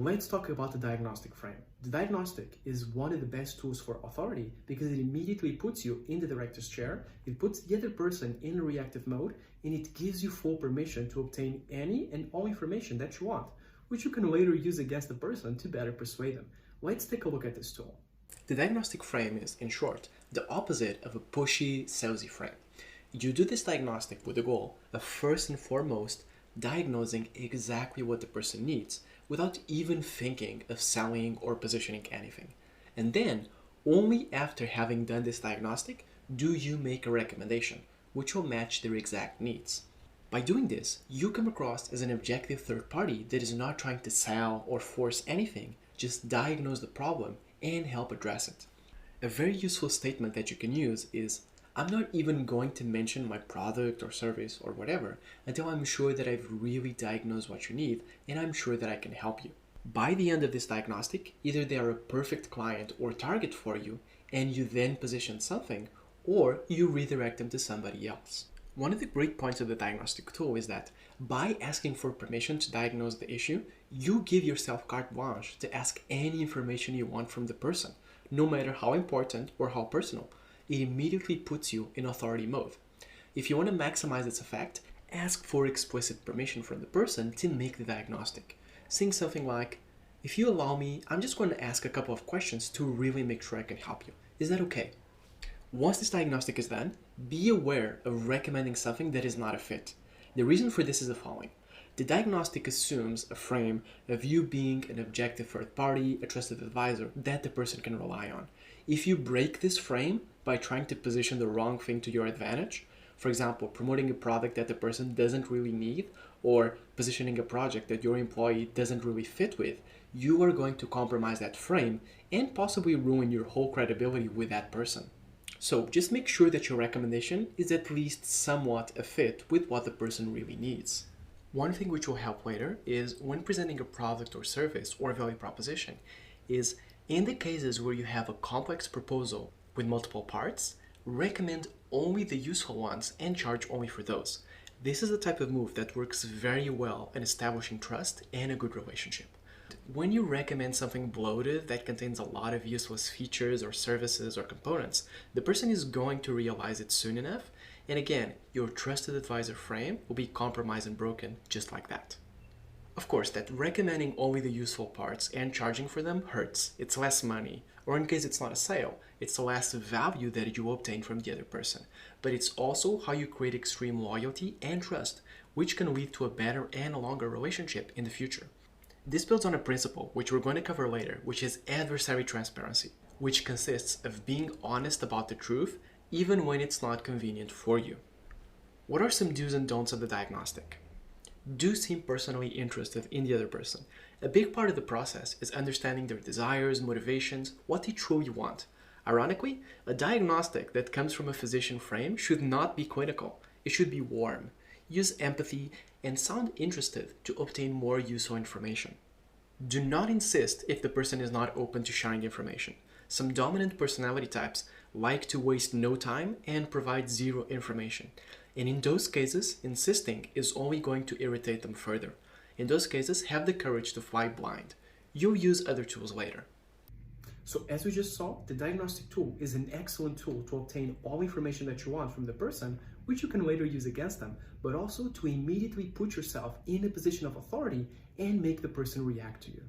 Let's talk about the diagnostic frame. The diagnostic is one of the best tools for authority because it immediately puts you in the director's chair, it puts the other person in reactive mode, and it gives you full permission to obtain any and all information that you want, which you can later use against the person to better persuade them. Let's take a look at this tool. The diagnostic frame is, in short, the opposite of a pushy, salesy frame. You do this diagnostic with the goal of first and foremost diagnosing exactly what the person needs without even thinking of selling or positioning anything. And then, only after having done this diagnostic, do you make a recommendation, which will match their exact needs. By doing this, you come across as an objective third party that is not trying to sell or force anything, just diagnose the problem and help address it. A very useful statement that you can use is, I'm not even going to mention my product or service or whatever until I'm sure that I've really diagnosed what you need and I'm sure that I can help you. By the end of this diagnostic, either they are a perfect client or target for you and you then position something, or you redirect them to somebody else. One of the great points of the diagnostic tool is that by asking for permission to diagnose the issue, you give yourself carte blanche to ask any information you want from the person, no matter how important or how personal. It immediately puts you in authority mode. If you want to maximize its effect, ask for explicit permission from the person to make the diagnostic. Saying something like, if you allow me, I'm just going to ask a couple of questions to really make sure I can help you. Is that okay? Once this diagnostic is done, be aware of recommending something that is not a fit. The reason for this is the following. The diagnostic assumes a frame of you being an objective third party, a trusted advisor that the person can rely on. If you break this frame by trying to position the wrong thing to your advantage, for example, promoting a product that the person doesn't really need or positioning a project that your employee doesn't really fit with, you are going to compromise that frame and possibly ruin your whole credibility with that person. So just make sure that your recommendation is at least somewhat a fit with what the person really needs. One thing which will help later is when presenting a product or service or value proposition is in the cases where you have a complex proposal with multiple parts, recommend only the useful ones and charge only for those. This is the type of move that works very well in establishing trust and a good relationship. When you recommend something bloated that contains a lot of useless features or services or components, the person is going to realize it soon enough, and again, your trusted advisor frame will be compromised and broken just like that. Of course, that recommending only the useful parts and charging for them hurts. It's less money, or in case it's not a sale, it's less value that you obtain from the other person. But it's also how you create extreme loyalty and trust, which can lead to a better and a longer relationship in the future. This builds on a principle, which we're going to cover later, which is adversary transparency, which consists of being honest about the truth, even when it's not convenient for you. What are some do's and don'ts of the diagnostic? Do seem personally interested in the other person. A big part of the process is understanding their desires, motivations, what they truly want. Ironically, a diagnostic that comes from a physician frame should not be clinical. It should be warm. Use empathy and sound interested to obtain more useful information. Do not insist if the person is not open to sharing information. Some dominant personality types like to waste no time and provide zero information. And in those cases, insisting is only going to irritate them further. In those cases, have the courage to fly blind. You'll use other tools later. So as we just saw, the diagnostic tool is an excellent tool to obtain all information that you want from the person, which you can later use against them, but also to immediately put yourself in a position of authority and make the person react to you.